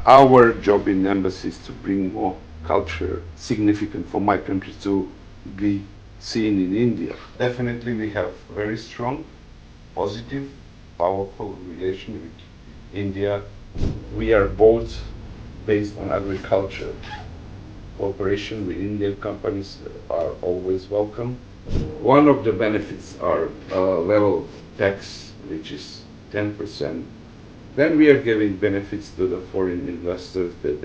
our job in embassy is to bring more culture significant for my country to be seen in India. Definitely, we have very strong, positive, powerful relation with India. We are both based on agriculture. Cooperation with Indian companies are always welcome. One of the benefits are level tax, which is 10%. Then we are giving benefits to the foreign investors that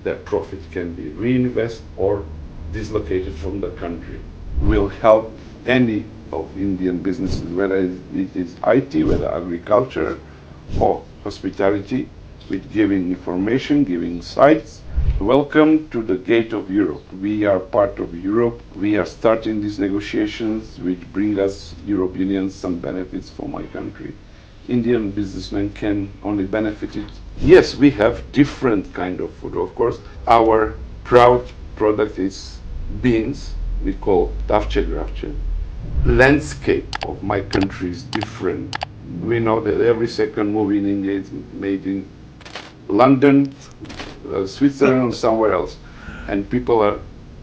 their profit can be reinvested or dislocated from the country. Will help any of Indian businesses, whether it is IT, whether agriculture or hospitality, with giving information, giving sites. Welcome to the gate of Europe. We are part of Europe. We are starting these negotiations which bring us Europeans some benefits for my country. Indian businessmen can only benefit it. Yes, we have different kind of food. Of course, our proud product is beans. We call tavche gravche. Landscape of my country is different. We know that every second movie in India is made in London, Switzerland, or somewhere else, and people are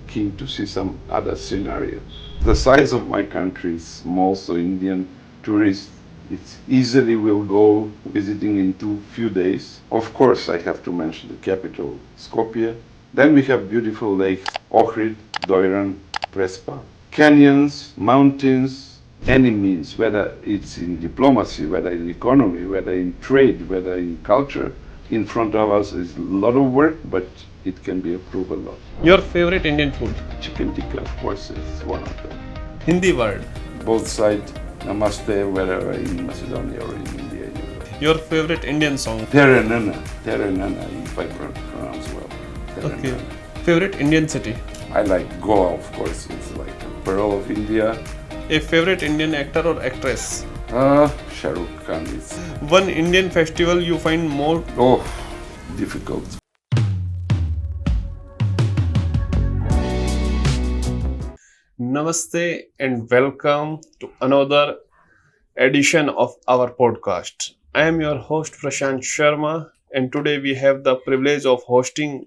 keen to see some other scenarios. The size of my country is small, so Indian tourists it easily will go visiting in few days. Of course, I have to mention the capital, Skopje. Then we have beautiful lakes, Ohrid, Doiran, Prespa. Canyons, mountains, any means, whether it's in diplomacy, whether in economy, whether in trade, whether in culture, in front of us is a lot of work, but it can be improved a lot. Your favorite Indian food? Chicken tikka, of course, is one of them. Hindi word? Both sides, namaste, whether in Macedonia or in India. Your favorite Indian song? Terenana, if I pronounce well. Terenana. Okay. Favorite Indian city? I like Goa, of course, it's like a pearl of India. A favorite Indian actor or actress? Shah Rukh Khan is. One Indian festival you find more? Oh, difficult. Namaste and welcome to another edition of our podcast. I am your host Prashant Sharma, and today we have the privilege of hosting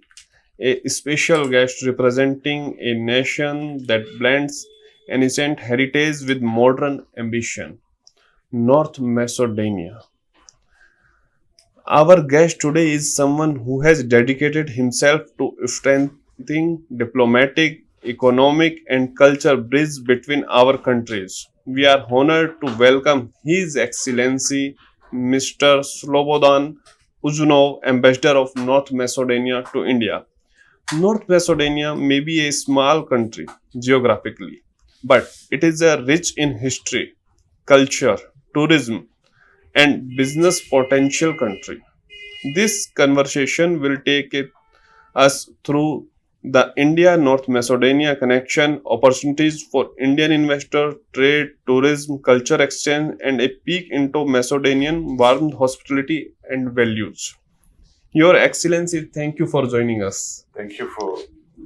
a special guest representing a nation that blends ancient heritage with modern ambition, North Macedonia. Our guest today is someone who has dedicated himself to strengthening diplomatic, economic, and cultural bridge between our countries. We are honored to welcome His Excellency Mr. Slobodan Uzunov, Ambassador of North Macedonia to India. North Macedonia may be a small country geographically, but it is a rich in history, culture, tourism, and business potential country. This conversation will take us through the India North Macedonia connection, opportunities for Indian investor, trade, tourism, culture exchange, and a peek into Macedonian warmth, hospitality, and values. Your Excellency, thank you for joining us. Thank you for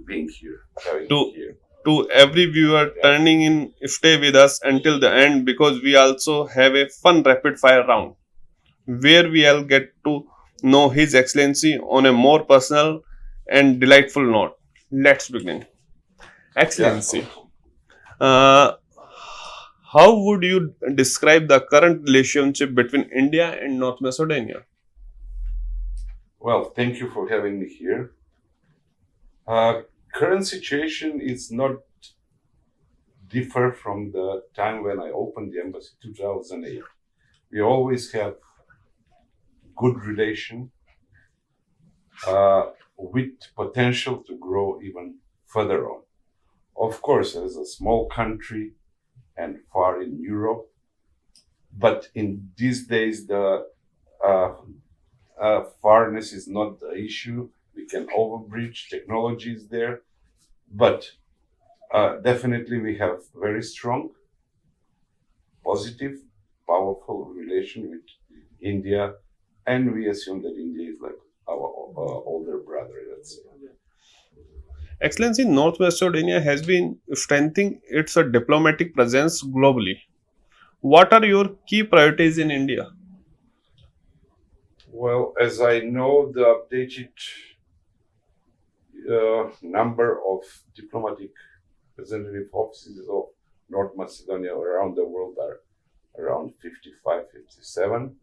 being here, having To me here. to every viewer turning in, stay with us until the end because we also have a fun rapid fire round where we all get to know His Excellency on a more personal and delightful note. Let's begin. Excellency, uh, how would you describe the current relationship between India and North Macedonia? Well, thank you for having me here. Current situation is not differ from the time when I opened the embassy, 2008. We always have good relation with potential to grow even further on. Of course, as a small country and far in Europe, but in these days the farness is not the issue. We can overbridge, technology is there, but definitely we have very strong, positive, powerful relation with India, and we assume that India is like our older brother, let's say. Excellency, North Macedonia has been strengthening its diplomatic presence globally. What are your key priorities in India? Well, as I know, the updated number of diplomatic representative offices of North Macedonia around the world are around 55, 57.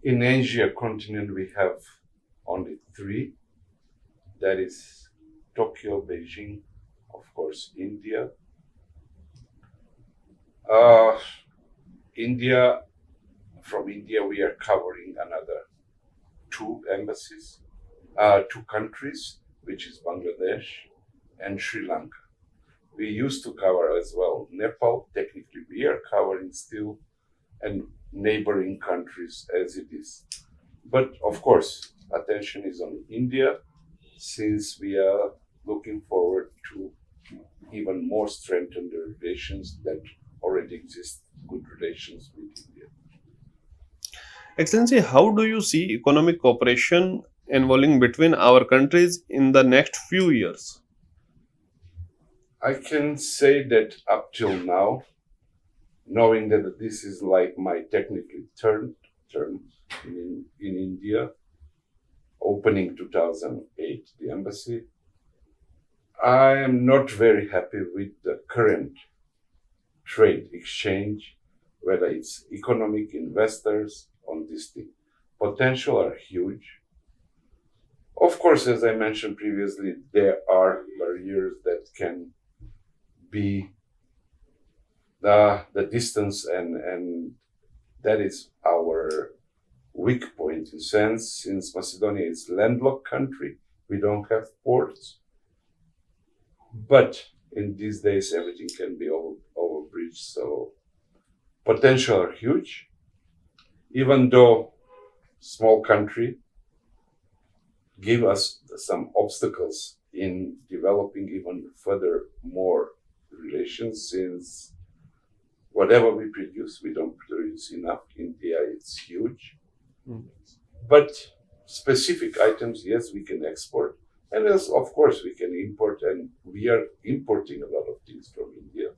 In Asia continent, we have only three. That is Tokyo, Beijing, of course, India. Uh, India, from India, we are covering another two embassies, two countries, which is Bangladesh and Sri Lanka. We used to cover as well Nepal. Technically, we are covering still and neighboring countries as it is. But of course, attention is on India since we are looking forward to even more strengthen the relations that already exist, good relations with India. Excellency, how do you see economic cooperation evolving between our countries in the next few years? I can say that up till now, knowing that this is like my technically third term in India, opening 2008, the embassy, I am not very happy with the current trade exchange, whether it's economic investors on this thing. Potential are huge. Of course, as I mentioned previously, there are barriers that can be the distance and that is our weak point in sense since Macedonia is landlocked country, we don't have ports. But in these days everything can be overbridged, so potential are huge. Even though small country give us some obstacles in developing even further more relations since whatever we produce, we don't produce enough. India is huge. Mm. But specific items, yes, we can export. And yes, of course, we can import, and we are importing a lot of things from India.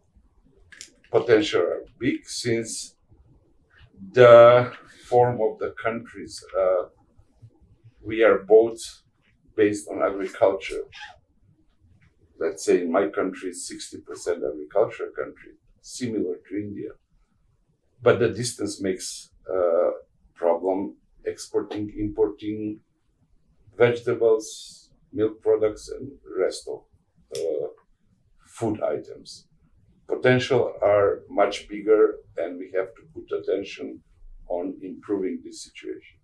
Potential are big since the form of the countries, we are both based on agriculture. Let's say in my country, 60% agriculture country, similar to India. But the distance makes a problem exporting, importing vegetables, milk products, and rest of food items. Potential are much bigger, and we have to put attention on improving this situation.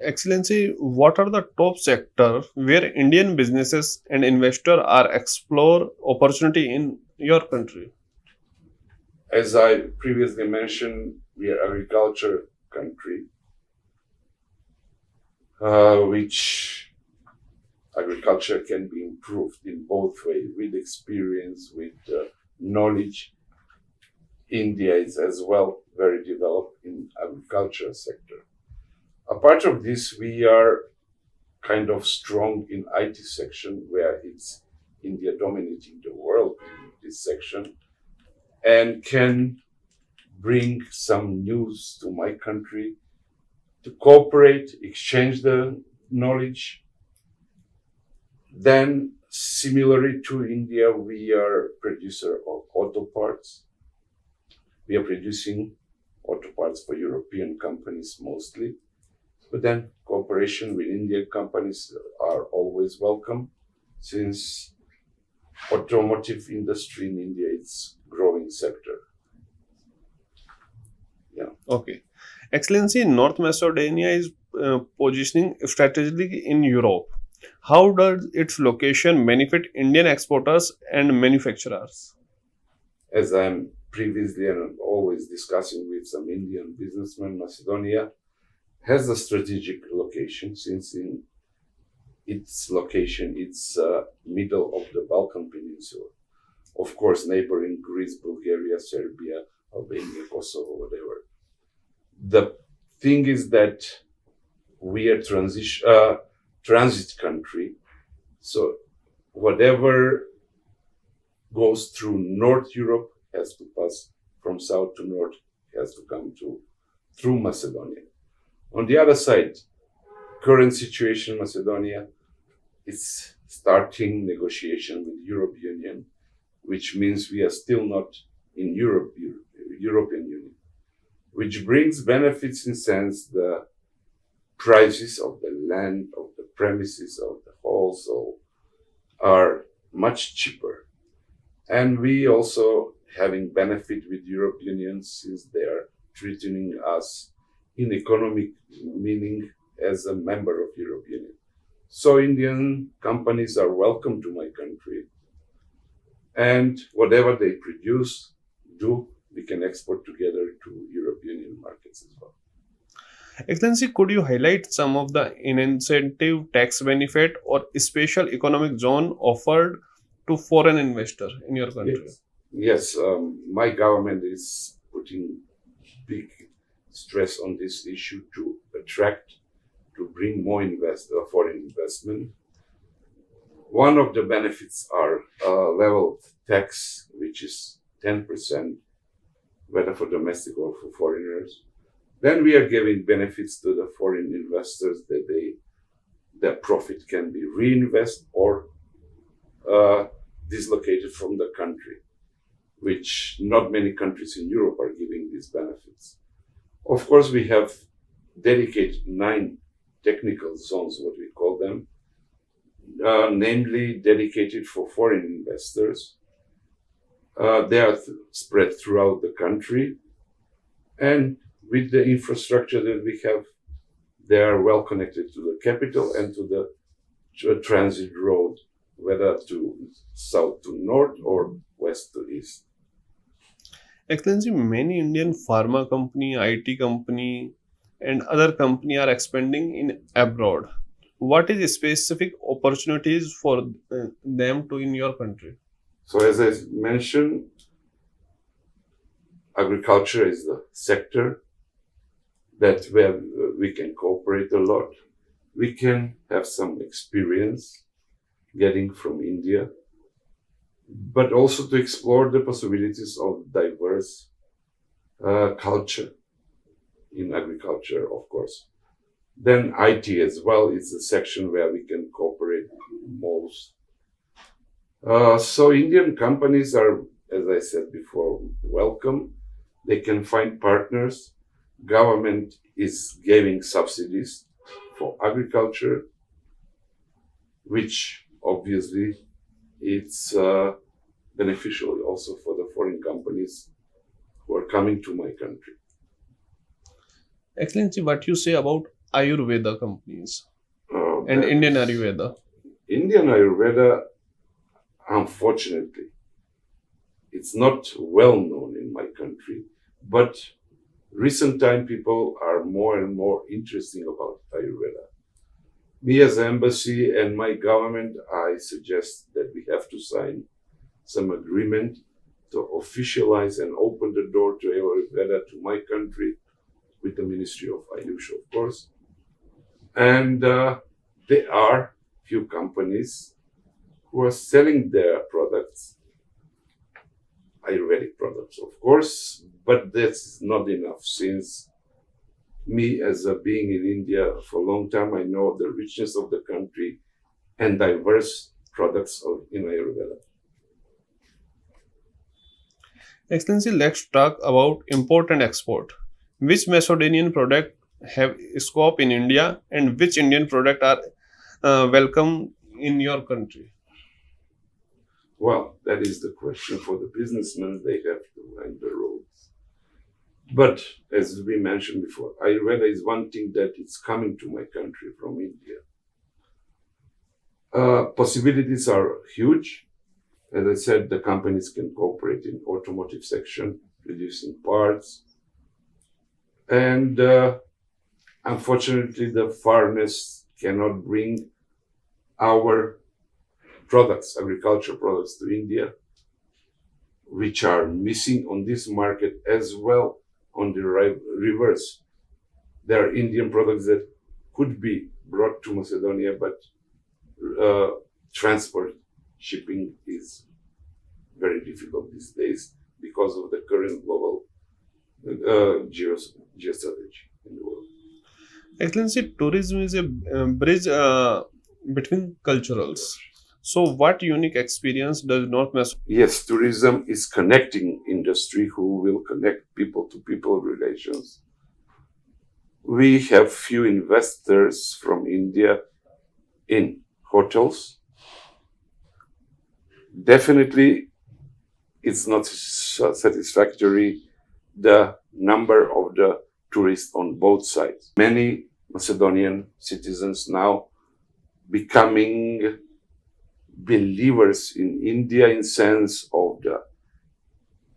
Excellency, what are the top sectors where Indian businesses and investors are explore opportunity in your country? As I previously mentioned, we are agriculture country, which agriculture can be improved in both ways with experience, with knowledge. India is as well very developed in agriculture sector. Apart of this, we are kind of strong in IT section where it's India dominating the world in this section and can bring some news to my country to cooperate, exchange the knowledge. Then, similarly to India, we are producer of auto parts. We are producing auto parts for European companies mostly. But then cooperation with Indian companies are always welcome since automotive industry in India is growing sector. Yeah. Okay. Excellency, North Macedonia is positioning strategically in Europe. How does its location benefit Indian exporters and manufacturers? As I'm previously and always discussing with some Indian businessmen, Macedonia has a strategic location since in its location it's middle of the Balkan Peninsula. Of course, neighboring Greece, Bulgaria, Serbia, Albania, Kosovo, whatever. The thing is that we are transit country, so whatever goes through North Europe has to pass from south to north, has to come to through Macedonia. On the other side, current situation in Macedonia is starting negotiation with European Union, which means we are still not in European Union, which brings benefits in sense the prices of the land, of the premises, of the halls are much cheaper. And we also having benefit with European Union since they are treating us in economic meaning as a member of European Union. So Indian companies are welcome to my country, and whatever they produce, we can export together to European Union markets as well. Excellency, could you highlight some of the incentive tax benefit or special economic zone offered to foreign investor in your country? Yes, my government is putting big stress on this issue to attract, to bring more foreign investment. One of the benefits are level tax, which is 10%, whether for domestic or for foreigners. Then we are giving benefits to the foreign investors that their profit can be reinvested or dislocated from the country, which not many countries in Europe are giving these benefits. Of course, we have dedicated 9 technical zones, what we call them, namely dedicated for foreign investors. They are spread throughout the country, and with the infrastructure that we have, they are well connected to the capital and to the transit road, whether to south to north or west to east. Excellency, many Indian pharma company, IT company, and other company are expanding in abroad. What is specific opportunities for them to in your country? So as I mentioned, agriculture is the sector that where we can cooperate a lot. We can have some experience getting from India, but also to explore the possibilities of diverse culture in agriculture, of course. Then IT as well is a section where we can cooperate most. So Indian companies are, as I said before, welcome. They can find partners. Government is giving subsidies for agriculture, which obviously it's beneficial also for the foreign companies who are coming to my country. Excellency, what you say about Ayurveda companies and That Indian Ayurveda? Indian Ayurveda, unfortunately, it's not well known in my country, but recent time people are more and more interested about Ayurveda. Me as embassy and my government, I suggest that we have to sign some agreement to officialize and open the door to Ayurveda to my country with the Ministry of Ayush, of course. And there are few companies who are selling their products, Ayurvedic products, of course, but that's not enough since me as a being in India for a long time, I know the richness of the country and diverse products in Ayurveda. Excellency, let's talk about import and export. Which Macedonian product have scope in India and which Indian product are welcome in your country? Well, that is the question for the businessmen. They have to find the roads. But as we mentioned before, Ayurveda is one thing that is coming to my country from India. Possibilities are huge. As I said, the companies can cooperate in automotive section, producing parts. And unfortunately, the farmers cannot bring our products, agricultural products to India, which are missing on this market as well on the reverse. There are Indian products that could be brought to Macedonia, but transport, shipping is very difficult these days because of the current global geostrategy in the world. Excellency, tourism is a bridge between culturals. So, what unique experience does North Macedonia? Yes, tourism is connecting industry who will connect people to people relations. We have few investors from India in hotels. Definitely, it's not satisfactory the number of the tourists on both sides. Many Macedonian citizens now becoming believers in India in sense of the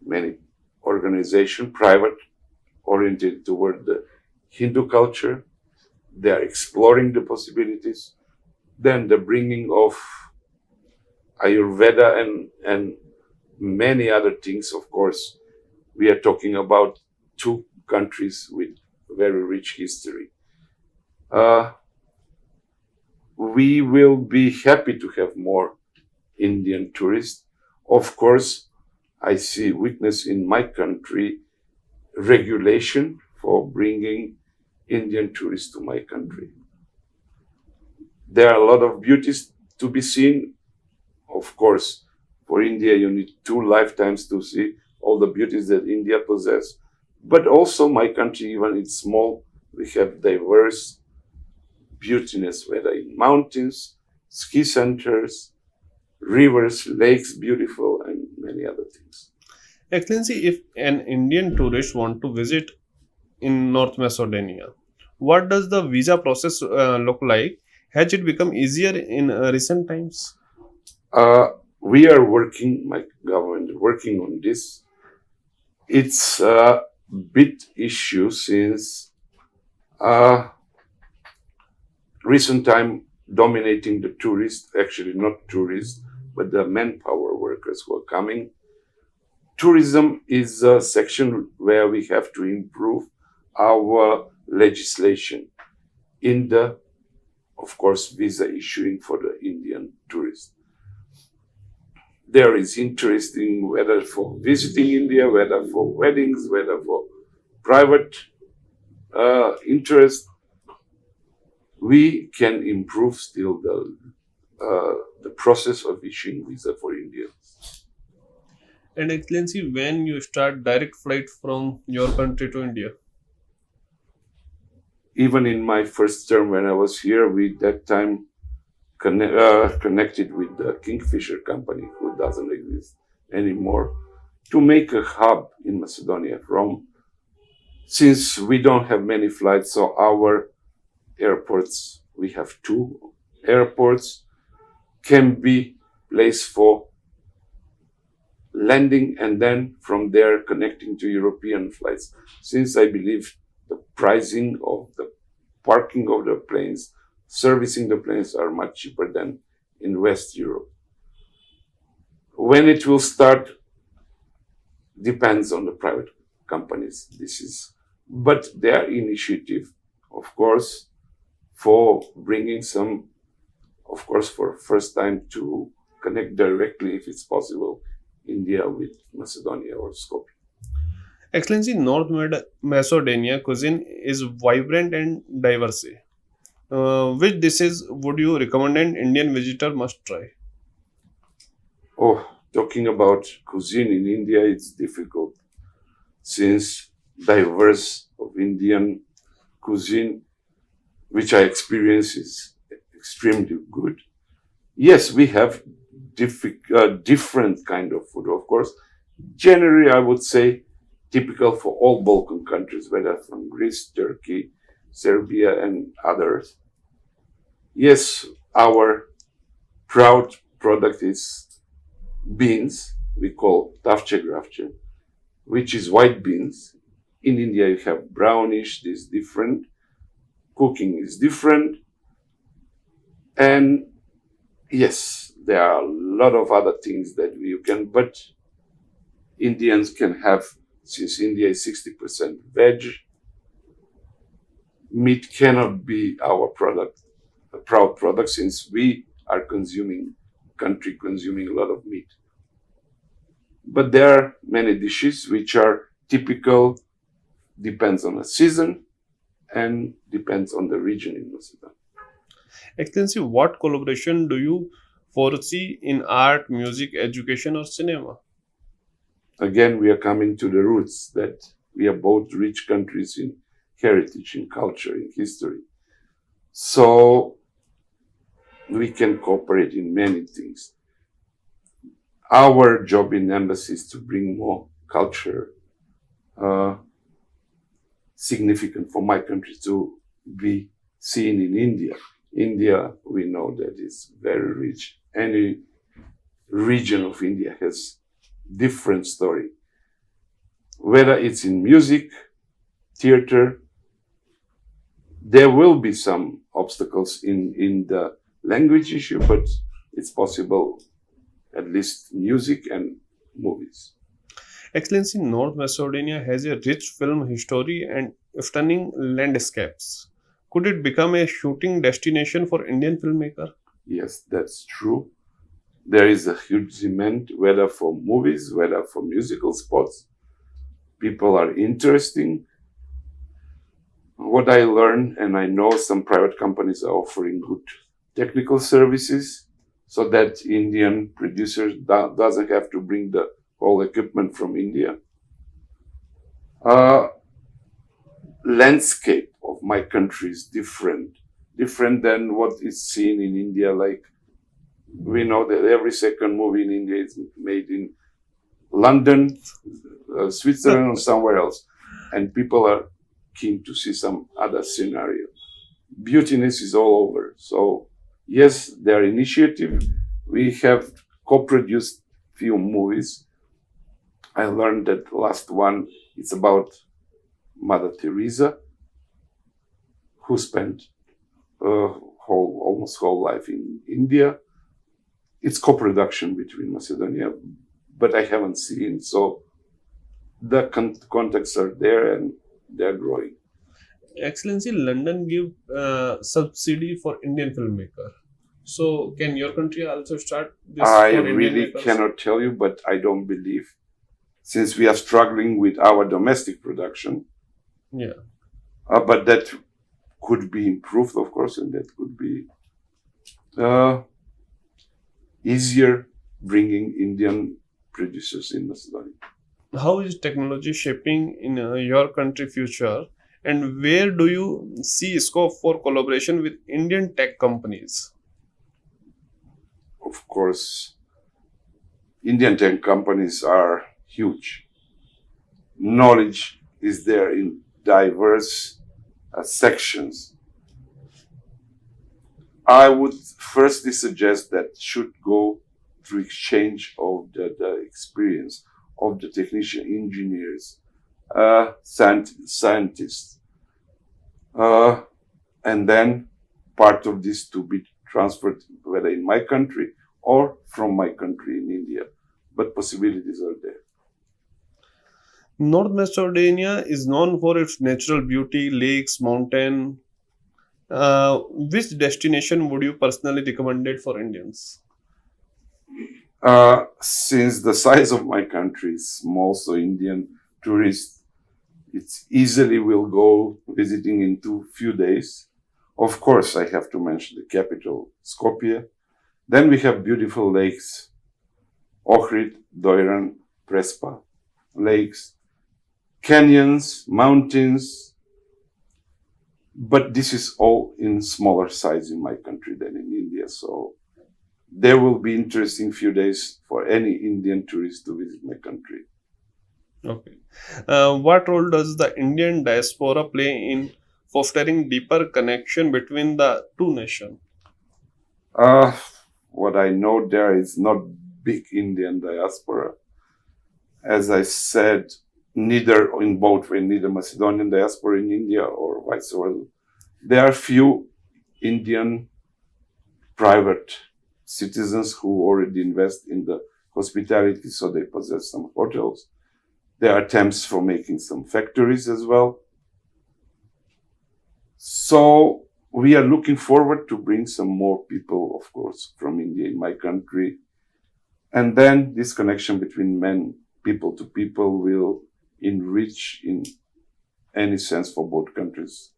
many organization, private, oriented toward the Hindu culture. They are exploring the possibilities. Then the bringing of Ayurveda and many other things. Of course, we are talking about two countries with very rich history. Uh, we will be happy to have more Indian tourists. Of course, I see weakness in my country regulation for bringing Indian tourists to my country. There are a lot of beauties to be seen. Of course, for India, you need two lifetimes to see all the beauties that India possesses. But also, my country, even it's small, we have diverse beautiness, whether in mountains, ski centers, rivers, lakes, beautiful, and many other things. Excellency, if an Indian tourist want to visit in North Macedonia, what does the visa process look like? Has it become easier in recent times? We are working, my government working on this. It's a bit issue since uh, recent time dominating the tourists, actually not tourists, but the manpower workers who are coming. Tourism is a section where we have to improve our legislation in the, of course, visa issuing for the Indian tourists. There is interesting whether for visiting India, whether for weddings, whether for private interest. We can improve still the process of issuing visa for Indians. And Excellency, when you start direct flight from your country to India? Even in my first term when I was here, we that time connected with the Kingfisher company, who doesn't exist anymore, to make a hub in Macedonia. From since we don't have many flights, so our airports, we have two airports, can be placed for landing and then from there connecting to European flights. Since I believe the pricing of the parking of the planes, servicing the planes are much cheaper than in West Europe. When it will start depends on the private companies. This is, but their initiative, of course, for bringing some, of course, for first time to connect directly, if it's possible, India with Macedonia or Skopje. Excellency, Macedonia cuisine is vibrant and diverse. Which dishes would you recommend an Indian visitor must try? Oh, talking about cuisine in India, it's difficult since diverse of Indian cuisine, which I experience, is extremely good. Yes, we have different kind of food, of course. Generally, I would say typical for all Balkan countries, whether from Greece, Turkey, Serbia, and others. Yes, our proud product is beans. We call tavche gravche, which is white beans. In India, you have brownish. This different. Cooking is different, and yes, there are a lot of other things that you can, but Indians can have, since India is 60% veg, meat cannot be our product, a proud product, since we are country consuming a lot of meat. But there are many dishes which are typical, depends on the season, and depends on the region in Macedonia. Excellency, what collaboration do you foresee in art, music, education, or cinema? Again, we are coming to the roots that we are both rich countries in heritage, in culture, in history. So we can cooperate in many things. Our job in embassy is to bring more culture uh, significant for my country to be seen in India. India, we know that is very rich. Any region of India has different story, whether it's in music, theater. There will be some obstacles in the language issue, but it's possible, at least music and movies. Excellency, North Macedonia has a rich film history and stunning landscapes. Could it become a shooting destination for Indian filmmaker? Yes, that's true. There is a huge demand, whether for movies, whether for musical spots. People are interesting. What I learned, and I know some private companies are offering good technical services so that Indian producers doesn't have to bring the whole equipment from India. Uh, Landscape of my country is different than what is seen in India. Like we know that every second movie in India is made in London, Switzerland, or somewhere else, and people are keen to see some other scenario. Beautiness is all over. So yes, their initiative. We have co-produced few movies. I learned that last one it's about Mother Teresa, who spent almost whole life in India. It's co-production between Macedonia, but I haven't seen. So the contacts are there and they're growing. Excellency, London give subsidy for Indian filmmaker. So can your country also start this I for Indian really makers? cannot tell you, but I don't believe, since we are struggling with our domestic production, Yeah. but that could be improved, of course, and that could be easier bringing Indian producers in Macedonia. How is technology shaping in your country future, and where do you see scope for collaboration with Indian tech companies? Of course, Indian tech companies are huge. Knowledge is there in diverse sections. I would firstly suggest that should go through exchange of the experience of the technician, engineers, scientists, uh, and then part of this to be transferred whether in my country or from my country in India. But possibilities are there. North Macedonia is known for its natural beauty, lakes, mountain. Which destination would you personally recommend it for Indians? Since the size of my country is small, so Indian tourists, it's easily will go visiting in few days. Of course, I have to mention the capital, Skopje. Then we have beautiful lakes, Ohrid, Doiran, Prespa, lakes, canyons, mountains. But this is all in smaller size in my country than in India. So there will be interesting few days for any Indian tourist to visit my country. Okay. What role does the Indian diaspora play in fostering deeper connection between the two nations? Uh, what I know there is not big Indian diaspora. As I said, neither in both way, neither Macedonian diaspora in India or vice versa. There are few Indian private citizens who already invest in the hospitality, so they possess some hotels. There are attempts for making some factories as well. So we are looking forward to bring some more people, of course, from India in my country. And then this connection between men, people to people will enrich in any sense for both countries.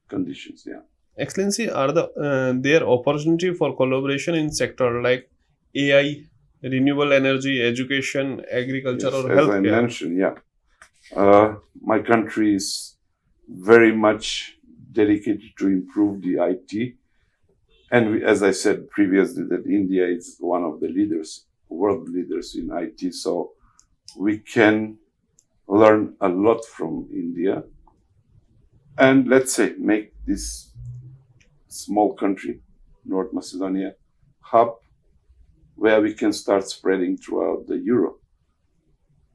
conditions. Yeah. Excellency, are there opportunity for collaboration in sector like AI, renewable energy, education, agriculture, Yes, or as I healthcare? mentioned, yeah. My country is very much dedicated to improve the IT. And as I said previously, that India is one of the leaders, world leaders in IT. So we can learn a lot from India and let's say make this small country, North Macedonia, hub where we can start spreading throughout the Europe.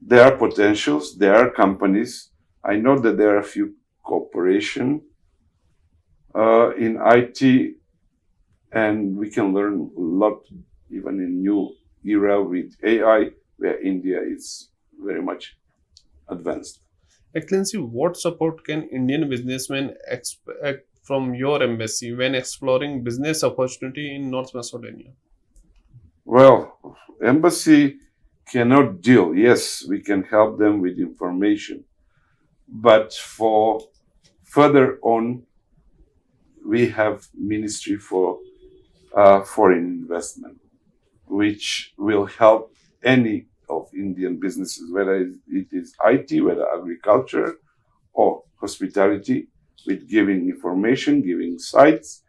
There are potentials, there are companies. I know that there are a few cooperation in IT, and we can learn a lot even in new era with AI, where India is very much advanced. Excellency, what support can Indian businessmen expect from your embassy when exploring business opportunity in North Macedonia? Well, embassy cannot deal. Yes, we can help them with information, but for further on, we have Ministry for Foreign Investment, which will help any of Indian businesses, whether it is IT, whether agriculture or hospitality, with giving information, giving sites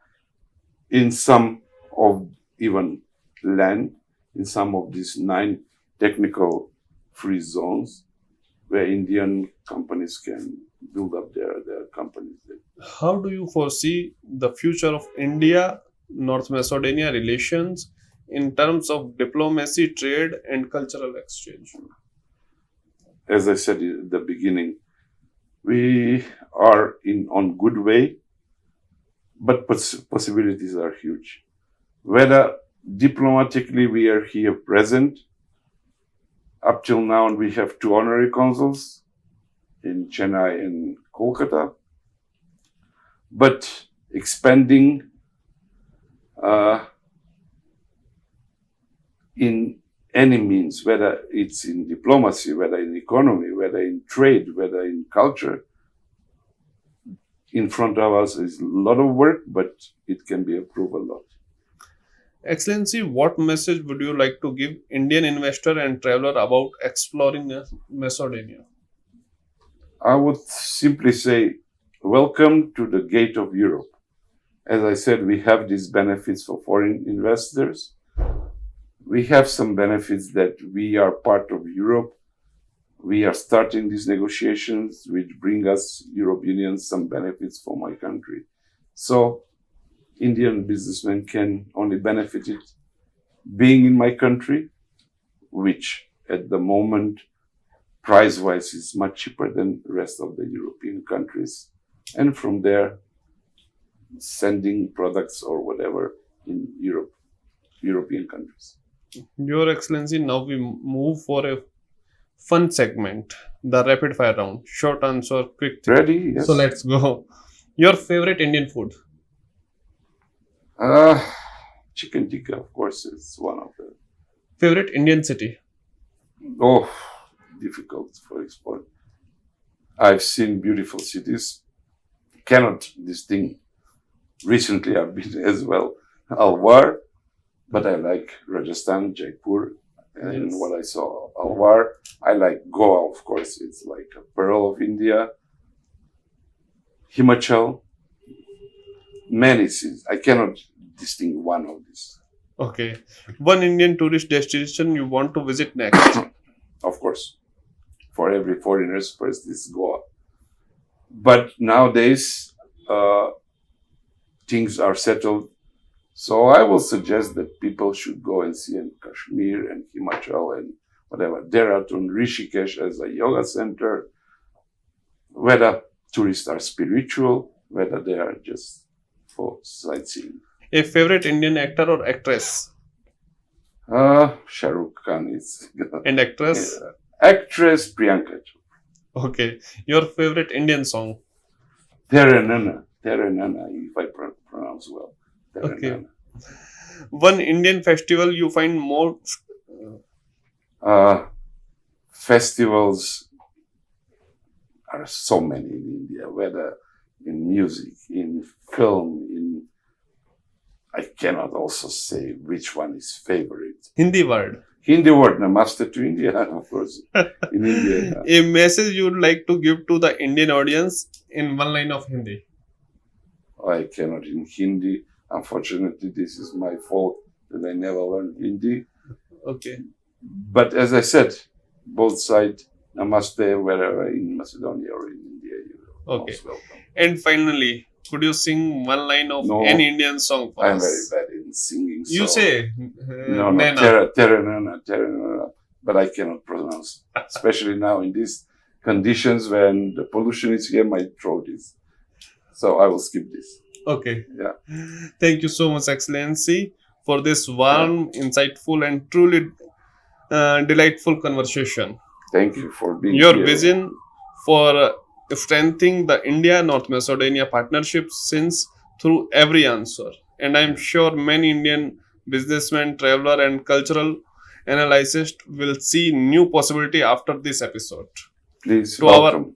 in some of even land, in some of these 9 technical free zones where Indian companies can build up their companies. How do you foresee the future of India North Macedonia relations in terms of diplomacy, trade, and cultural exchange? As I said at the beginning, we are in on good way, but possibilities are huge. Whether diplomatically we are here present, up till now we have 2 honorary consuls in Chennai and Kolkata, but expanding in any means, whether it's in diplomacy, whether in economy, whether in trade, whether in culture, in front of us is a lot of work, but it can be improved a lot. Excellency, what message would you like to give Indian investor and traveler about exploring Macedonia? I would simply say, welcome to the gate of Europe. As I said, we have these benefits for foreign investors. We have some benefits that we are part of Europe. We are starting these negotiations, which bring us, European Union, some benefits for my country. So Indian businessmen can only benefit it being in my country, which at the moment, price-wise, is much cheaper than the rest of the European countries. And from there, sending products or whatever in Europe, European countries. Your Excellency, now we move for a fun segment, the rapid fire round. Short answer, quick thing. Ready? Yes. So let's go. Your favorite Indian food? Chicken tikka, of course, is one of the. Favorite Indian city? Oh, difficult for export. I've seen beautiful cities. Cannot distinguish. Recently, I've been as well Alwar, but I like Rajasthan, Jaipur, and Yes. what I saw Alwar. I like Goa, of course. It's like a pearl of India. Himachal, many cities. I cannot distinguish one of these. Okay. One Indian tourist destination you want to visit next? Of course, for every foreigners, first is Goa. But nowadays, things are settled. So I will suggest that people should go and see in Kashmir and Himachal and whatever. Dehradun, Rishikesh as a yoga center. Whether tourists are spiritual, whether they are just for sightseeing. A favorite Indian actor or actress? Shah Rukh Khan is And actress? actress Priyanka. Okay. Your favorite Indian song? Terenana, if I pronounce well. Terenana. Okay. One Indian festival you find more Festivals are so many in India, whether in music, in film, I cannot also say which one is favorite. Hindi word. Hindi word, namaste to India, of course. In India. A message you would like to give to the Indian audience in one line of Hindi. I cannot in Hindi. Unfortunately, this is my fault that I never learned Hindi. Okay. But as I said, both sides, namaste, wherever in Macedonia or in India, you're most welcome. And finally, could you sing one line of No, any Indian song for I'm us? very bad in singing. You so say no, Nena. Terra, but I cannot pronounce, especially now in these conditions when the pollution is here, my throat is. So I will skip this. Okay. Yeah. Thank you so much, Excellency, for this warm, insightful, and truly delightful conversation. Thank you for being Your here. vision for strengthening the India-North Macedonia partnership since through every answer. And I'm sure many Indian businessmen, traveler, and cultural analysts will see new possibility after this episode. Please To welcome.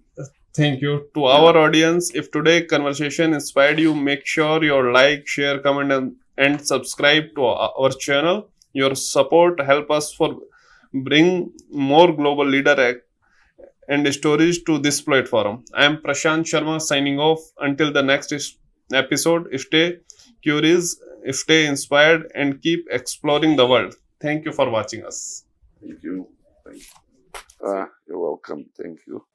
Thank you. To our audience, if today conversation inspired you, make sure you like, share, comment, and subscribe to our channel. Your support help us for bring more global leader and stories to this platform. I am Prashant Sharma signing off. Until the next episode, stay curious, stay inspired, and keep exploring the world. Thank you for watching us. Thank you. You're welcome. Thank you.